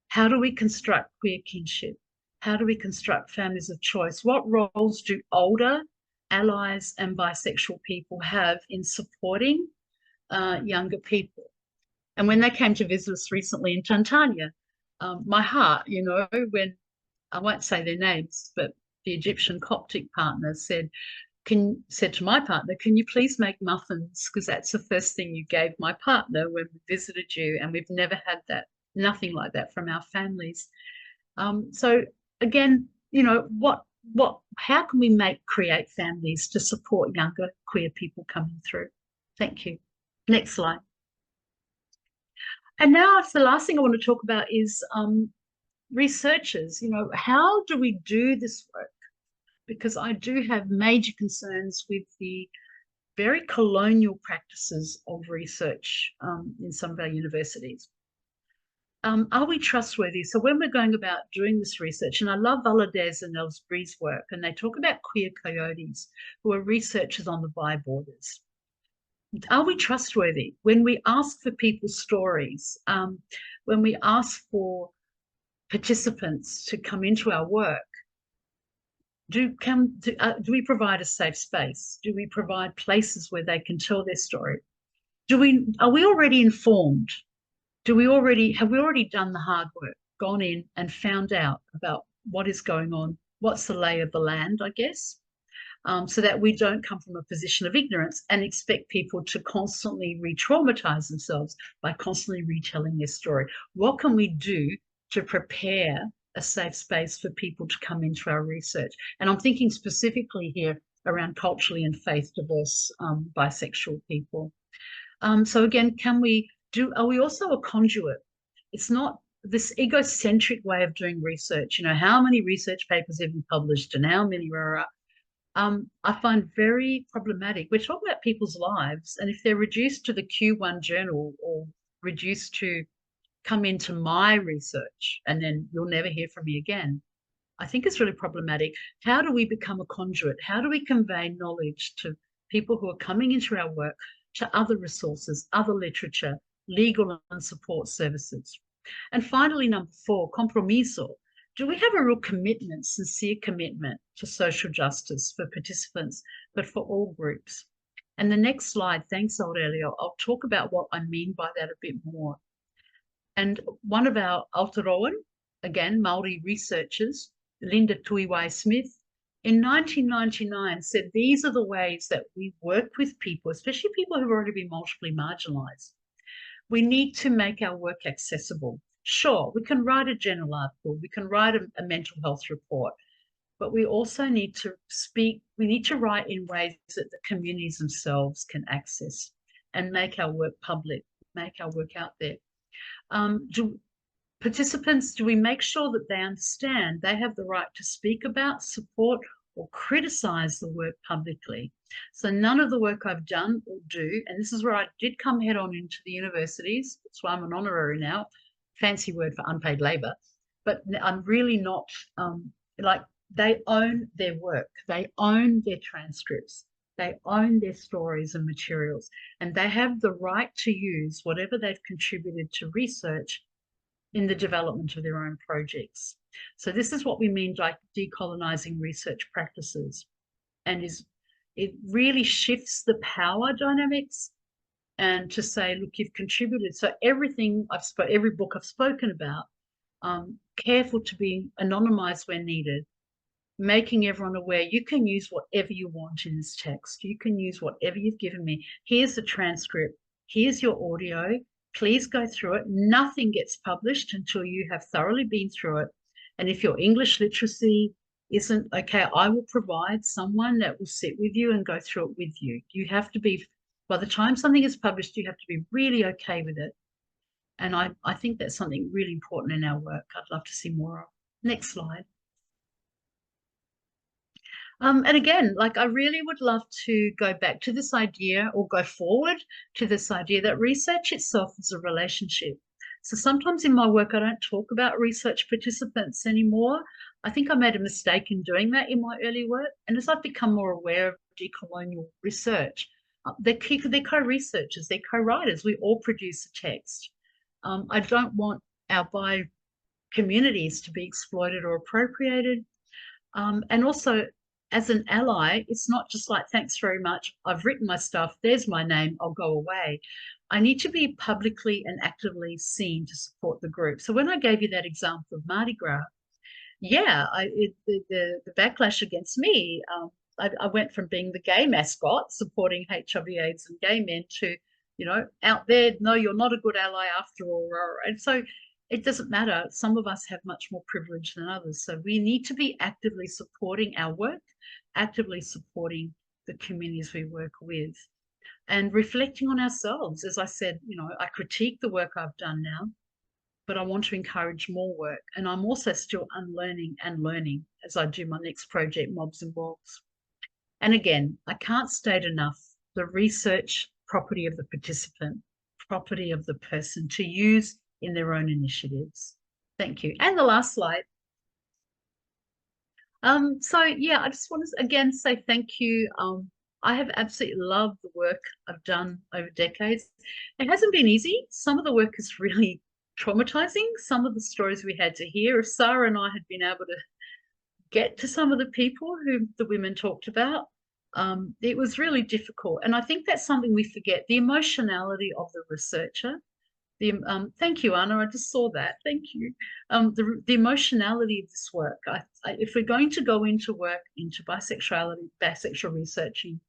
how do we construct queer kinship? How do we construct families of choice? What roles do older allies and bisexual people have in supporting younger people? And when they came to visit us recently in Tanzania, my heart, you know, when I won't say their names, but the Egyptian Coptic partner said to my partner, can you please make muffins? Because that's the first thing you gave my partner when we visited you. And we've never had that, nothing like that from our families. So again, you know, how can we create families to support younger queer people coming through? Thank you. Next slide. And now the last thing I want to talk about is researchers. You know, how do we do this work? Because I do have major concerns with the very colonial practices of research in some of our universities. Are we trustworthy? So when we're going about doing this research, and I love Valadez and Ellsbury's work, and they talk about queer coyotes who are researchers on the bi borders. Are we trustworthy when we ask for people's stories, when we ask for participants to come into our work? Do we provide a safe space? Do we provide places where they can tell their story? Are we already informed? Have we already done the hard work, gone in and found out about what is going on? What's the lay of the land, I guess? So that we don't come from a position of ignorance and expect people to constantly re-traumatize themselves by constantly retelling their story. What can we do to prepare a safe space for people to come into our research? And I'm thinking specifically here around culturally and faith diverse bisexual people. So again, are we also a conduit? It's not this egocentric way of doing research. You know, how many research papers have you published and how many are I find very problematic. We're talking about people's lives, and if they're reduced to the Q1 journal or reduced to come into my research and then you'll never hear from me again, I think it's really problematic. How do we become a conduit? How do we convey knowledge to people who are coming into our work, to other resources, other literature, legal and support services? And finally, number 4, compromiso. Do we have a real commitment, sincere commitment to social justice for participants, but for all groups? And the next slide, thanks, Aurelio, I'll talk about what I mean by that a bit more. And one of our Aotearoan, again, Māori researchers, Linda Tuiwai-Smith, in 1999 said these are the ways that we work with people, especially people who've already been multiply marginalised. We need to make our work accessible. Sure, we can write a journal article, we can write a mental health report, but we also need to write in ways that the communities themselves can access and make our work public, make our work out there. Do we make sure that they understand they have the right to speak about, support, or criticise the work publicly? So none of the work I've done or do, and this is where I did come head on into the universities. That's why I'm an honorary now, fancy word for unpaid labor. But I'm really not, like, they own their work. They own their transcripts. They own their stories and materials, and they have the right to use whatever they've contributed to research in the development of their own projects. So this is what we mean by decolonizing research practices, and it really shifts the power dynamics, and to say, look, you've contributed. So everything every book I've spoken about, careful to be anonymized when needed, making everyone aware you can use whatever you want in this text. You can use whatever you've given me. Here's the transcript. Here's your audio. Please go through it. Nothing gets published until you have thoroughly been through it. And if your English literacy isn't okay, I will provide someone that will sit with you and go through it with you. You have to be, by the time something is published, you have to be really okay with it. And I think that's something really important in our work. I'd love to see more of. Next slide. And again, like, I really would love to go back to this idea, or go forward to this idea, that research itself is a relationship. So sometimes in my work, I don't talk about research participants anymore. I think I made a mistake in doing that in my early work. And as I've become more aware of decolonial research, they're co-researchers, they're co-writers. We all produce a text. I don't want our bi communities to be exploited or appropriated. And also, as an ally, it's not just like, thanks very much, I've written my stuff, there's my name, I'll go away. I need to be publicly and actively seen to support the group. So when I gave you that example of Mardi Gras, yeah, the backlash against me, I went from being the gay mascot, supporting HIV/AIDS and gay men, to, you know, out there, no, you're not a good ally after all. And so it doesn't matter. Some of us have much more privilege than others. So we need to be actively supporting our work, actively supporting the communities we work with, and reflecting on ourselves. As I said, you know, I critique the work I've done now, but I want to encourage more work. And I'm also still unlearning and learning as I do my next project, Mobs and Wogs. And again, I can't state enough the research property of the participant, property of the person to use in their own initiatives. Thank you. And the last slide. So yeah, I just want to again say thank you. I have absolutely loved the work I've done over decades. It hasn't been easy. Some of the work is really traumatizing. Some of the stories we had to hear. If Sarah and I had been able to get to some of the people who the women talked about, it was really difficult. And I think that's something we forget, the emotionality of the researcher. Thank you, Anna. I just saw that. Thank you. The emotionality of this work. If we're going to go into work into bisexuality, bisexual researching,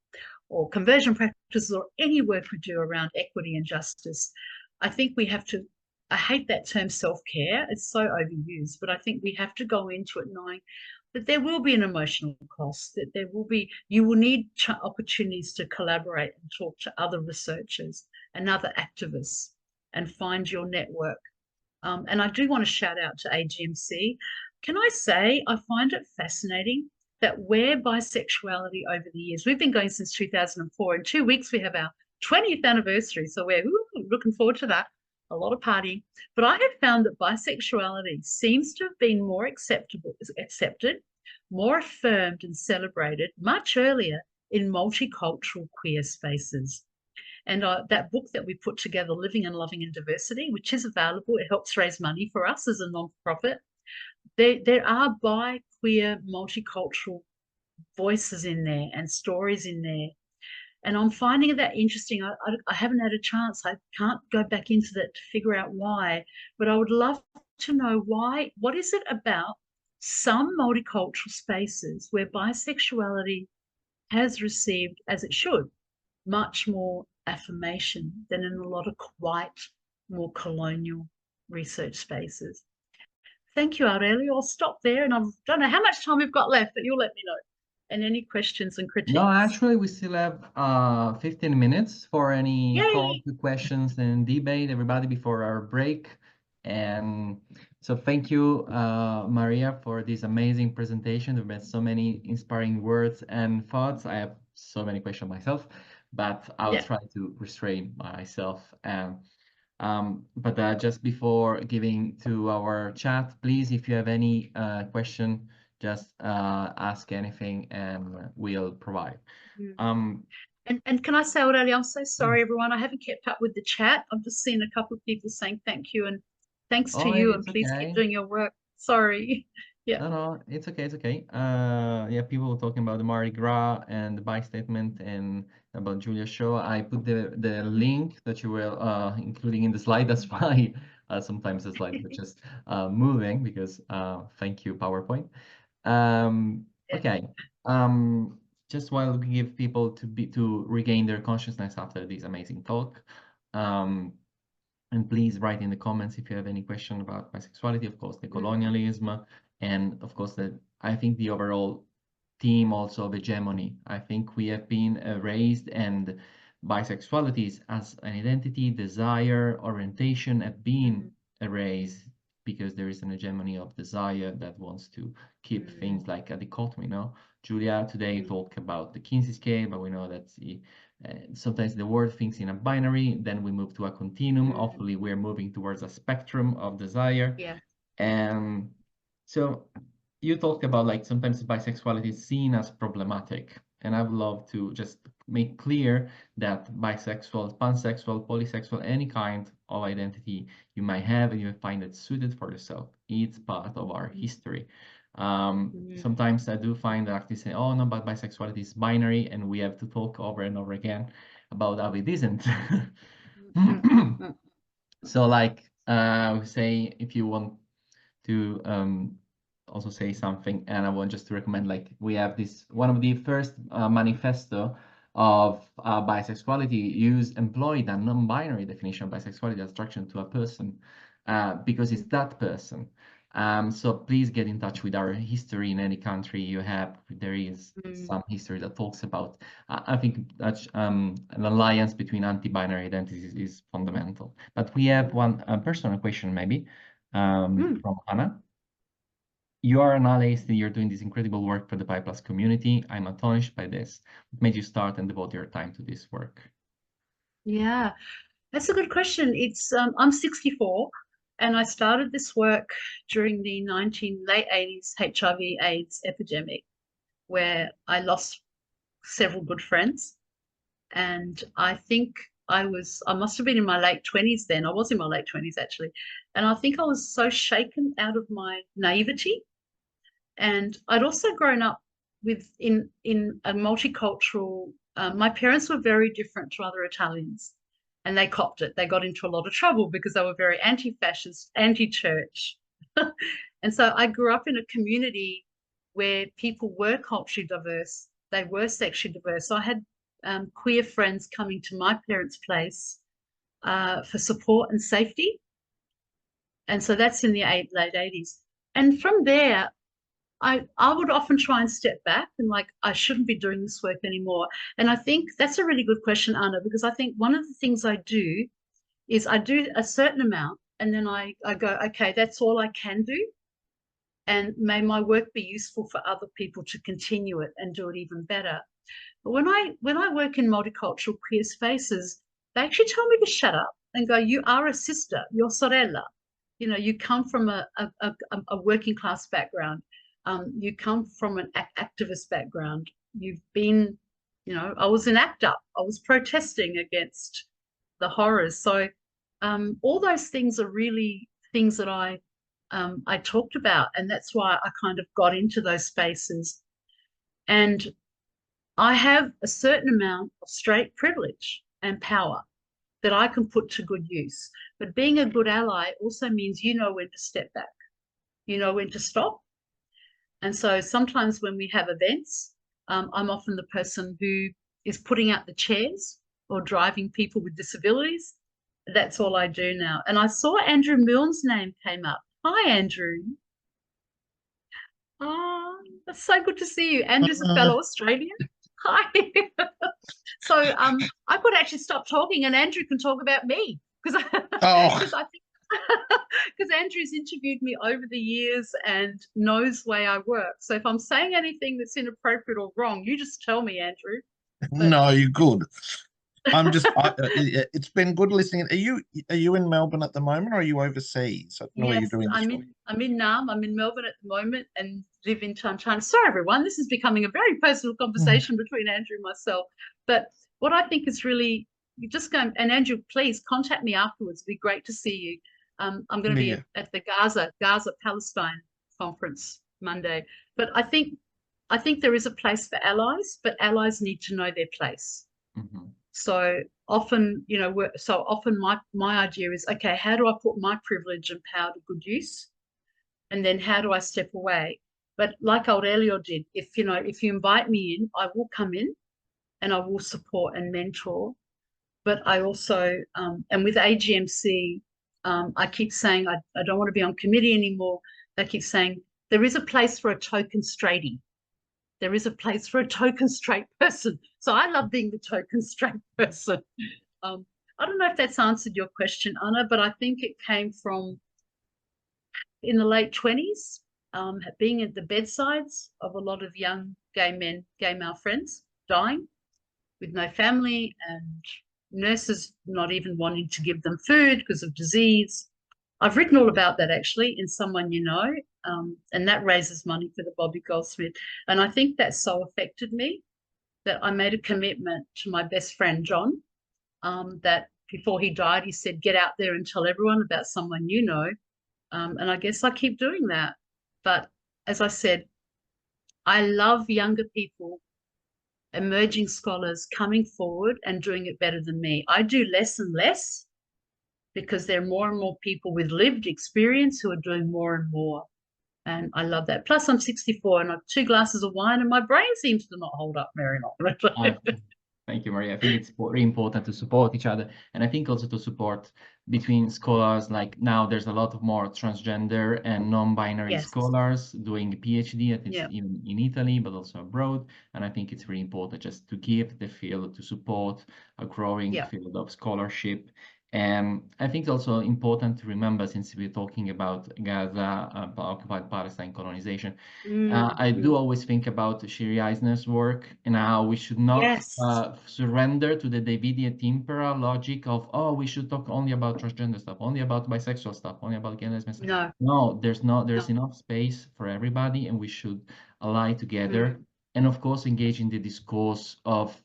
or conversion practices, or any work we do around equity and justice, I think we have to, I hate that term self-care. It's so overused, but I think we have to go into it knowing that there will be an emotional cost, that there will be, you will need opportunities to collaborate and talk to other researchers and other activists and find your network. And I do want to shout out to AGMC. Can I say, I find it fascinating that where bisexuality over the years, we've been going since 2004. In 2 weeks, we have our 20th anniversary. So we're looking forward to that. A lot of partying. But I have found that bisexuality seems to have been more accepted, more affirmed and celebrated much earlier in multicultural queer spaces. And that book that we put together, Living and Loving in Diversity, which is available, it helps raise money for us as a non-profit. There are bi, queer, multicultural voices in there and stories in there. And I'm finding that interesting. I haven't had a chance. I can't go back into that to figure out why, but I would love to know why. What is it about some multicultural spaces where bisexuality has received, as it should, much more affirmation than in a lot of white, more colonial research spaces? Thank you, Aurelio. I'll stop there, and I don't know how much time we've got left, but you'll let me know. And any questions and critiques? No, actually, we still have 15 minutes for any Yay! calls to questions and debate, everybody, before our break. And So thank you, Maria, for this amazing presentation. There have been so many inspiring words and thoughts. I have so many questions myself, but I'll Yeah. try to restrain myself. But just before giving to our chat, please, if you have any question, just ask anything and we'll provide. Um, And can I say, Aurelia, I'm so sorry, everyone. I haven't kept up with the chat. I've just seen a couple of people saying thank you and thanks to oh, you, and it's please keep okay. doing your work. Sorry. Yeah. No, it's okay, it's okay. Yeah, people were talking about the Mardi Gras and the bi statement and about Julia's show. I put the link that you were including in the slide. That's why sometimes the slides are just moving because thank you, PowerPoint. Yeah. Okay. Um, just while we give people to regain their consciousness after this amazing talk. And please write in the comments if you have any question about bisexuality, of course, the colonialism, and of course, I think the overall theme also of hegemony. I think we have been erased, and bisexualities as an identity, desire, orientation have been erased because there is an hegemony of desire that wants to keep things like a dichotomy, no? Julia today talked about the Kinsey scale, but we know that sometimes the world thinks in a binary, then we move to a continuum. Hopefully, we're moving towards a spectrum of desire. Yeah. And so you talked about like sometimes bisexuality is seen as problematic. And I would love to just make clear that bisexual, pansexual, polysexual, any kind of identity you might have and you find it suited for yourself, it's part of our history. Sometimes I do find that artists say, oh no, but bisexuality is binary, and we have to talk over and over again about how it isn't. So like we say, if you want to also say something, and I want just to recommend, like we have this one of the first manifesto of bisexuality employed a non-binary definition of bisexuality as attraction to a person because it's that person. So please get in touch with our history in any country you have. There is some history that talks about. I think that an alliance between anti-binary identities is fundamental. But we have one personal question, maybe from Hannah. You are an analyst and you're doing this incredible work for the Pi Plus community. I'm astonished by this. What made you start and devote your time to this work? Yeah, that's a good question. It's I'm 64 and I started this work during the late 80s HIV/AIDS epidemic, where I lost several good friends. And I think I must have been in my late 20s then. I was in my late 20s actually. And I think I was so shaken out of my naivety. And I'd also grown up in a multicultural, my parents were very different to other Italians, and they copped it. They got into a lot of trouble because they were very anti-fascist, anti-church. And so I grew up in a community where people were culturally diverse, they were sexually diverse. So I had queer friends coming to my parents' place for support and safety. And so that's in the late 80s. And from there, I would often try and step back and like, I shouldn't be doing this work anymore. And I think that's a really good question, Anna, because I think one of the things I do is I do a certain amount and then I go, okay, that's all I can do. And may my work be useful for other people to continue it and do it even better. But when I work in multicultural queer spaces, they actually tell me to shut up and go, you are a sister, you're sorella. You know, you come from a working class background. You come from an activist background. You've been, you know, I was an ACT UP. I was protesting against the horrors. So all those things are really things that I talked about, and that's why I kind of got into those spaces. And I have a certain amount of straight privilege and power that I can put to good use. But being a good ally also means you know when to step back, you know when to stop. And so sometimes when we have events, I'm often the person who is putting out the chairs or driving people with disabilities. That's all I do now. And I saw Andrew Milne's name came up. Hi, Andrew. Oh, that's so good to see you. Andrew's a fellow Australian. Hi. So I could actually stop talking and Andrew can talk about me because Oh, I think because Andrew's interviewed me over the years and knows the way I work. So if I'm saying anything that's inappropriate or wrong, you just tell me, Andrew. But No, you're good. It's been good listening. Are you in Melbourne at the moment, or are you overseas? I don't know where you're yes, doing this from. I'm in Nam. I'm in Melbourne at the moment and live in China. Sorry, everyone. This is becoming a very personal conversation between Andrew and myself. But what I think is really, you just go, and Andrew, please contact me afterwards. It'd be great to see you. I'm going to be at the Gaza Palestine conference Monday. But I think there is a place for allies, but allies need to know their place. Mm-hmm. So often, my idea is, okay, how do I put my privilege and power to good use? And then how do I step away? But like Aurelio did, if you invite me in, I will come in and I will support and mentor. But I also, and with AGMC, I keep saying I don't want to be on committee anymore. They keep saying there is a place for a token straightie. There is a place for a token straight person. So I love being the token straight person. I don't know if that's answered your question, Anna, but I think it came from in the late 20s, being at the bedsides of a lot of young gay male friends dying with no family, and nurses not even wanting to give them food because of disease. I've written all about that actually in Someone You Know, and that raises money for the Bobby Goldsmith. And I think that so affected me that I made a commitment to my best friend, John, that before he died, he said, get out there and tell everyone about Someone You Know. And I guess I keep doing that. But as I said, I love younger people, emerging scholars coming forward and doing it better than me. I do less and less because there are more and more people with lived experience who are doing more and more. And I love that. Plus, I'm 64 and I have 2 glasses of wine and my brain seems to not hold up very long. Thank you, Maria. I think it's very important to support each other. And I think also to support between scholars, like now there's a lot of more transgender and non-binary scholars doing a PhD, at least even in Italy, but also abroad. And I think it's really important just to give the field, to support a growing field of scholarship. And I think it's also important to remember, since we're talking about Gaza, occupied Palestine colonization, I do always think about Shiri Eisner's work and how we should not surrender to the Davidian Impera logic of, oh, we should talk only about transgender stuff, only about bisexual stuff, only about gay and lesbian stuff. No, there's enough space for everybody, and we should ally together. And of course, engage in the discourse of,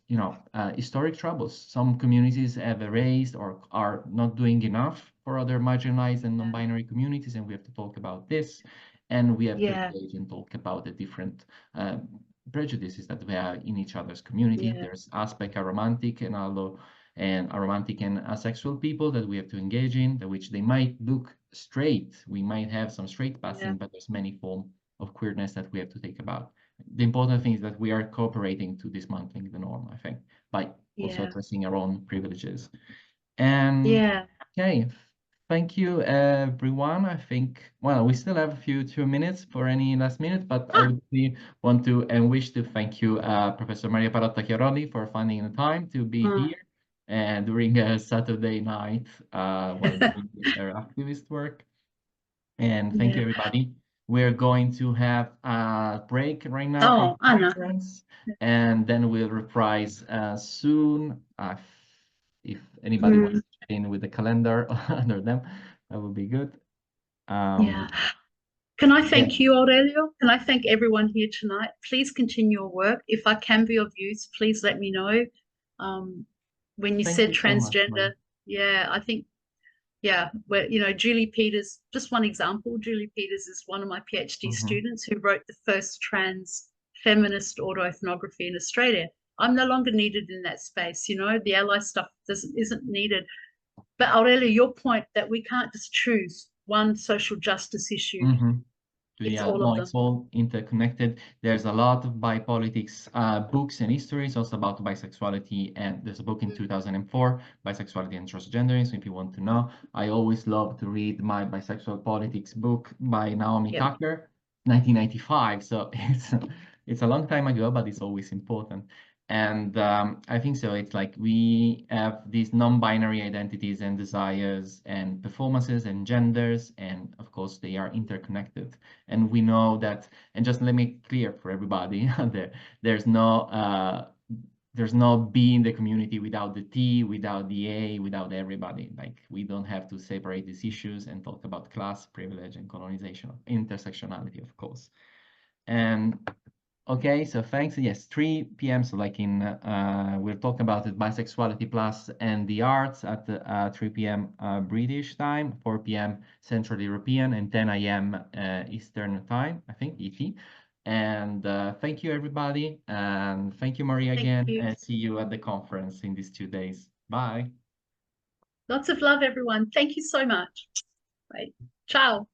historic troubles. Some communities have erased or are not doing enough for other marginalized and non-binary communities, and we have to talk about this. And we have to engage and talk about the different prejudices that we have in each other's community. There's aspect aromantic and aromantic and asexual people that we have to engage in, which they might look straight. We might have some straight passing, but there's many forms of queerness that we have to think about. The important thing is that we are cooperating to dismantling the norm, I think, by also addressing our own privileges. And okay, thank you, everyone. I think, well, we still have 2 minutes for any last minute, but I would want to and wish to thank you, Professor Maria Pallotta Chiarolli, for finding the time to be here and during a Saturday night while doing their activist work. And thank you, everybody. We're going to have a break right now for the conference, and then we'll reprise soon. If anybody wants to check in with the calendar under them, that would be good. Can I thank you, Aurelio? Can I thank everyone here tonight? Please continue your work. If I can be of use, please let me know. When you said transgender, I think, where, Julie Peters, just one example, Julie Peters is one of my PhD students who wrote the first trans feminist autoethnography in Australia. I'm no longer needed in that space, the ally stuff isn't needed. But Aurelio, your point that we can't just choose one social justice issue. It's all of them. It's all interconnected. There's a lot of bipolitics books and histories also about bisexuality, and there's a book in 2004, Bisexuality and Transgenderism, if you want to know. I always love to read my bisexual politics book by Naomi Tucker, 1995. So it's a long time ago, but it's always important. And I think so. It's like we have these non-binary identities and desires and performances and genders, and of course they are interconnected. And we know that, and just let me clear for everybody, there's no B in the community without the T, without the A, without everybody. Like, we don't have to separate these issues and talk about class, privilege, and colonization, intersectionality, of course. And okay, so thanks. Yes, 3 p.m. So like we'll talk about it, Bisexuality Plus and the Arts at 3 p.m. British time, 4 p.m. Central European, and 10 a.m. Eastern time, I think, ET. And thank you, everybody. And thank you, Maria, again. And see you at the conference in these 2 days. Bye. Lots of love, everyone. Thank you so much. Right. Ciao.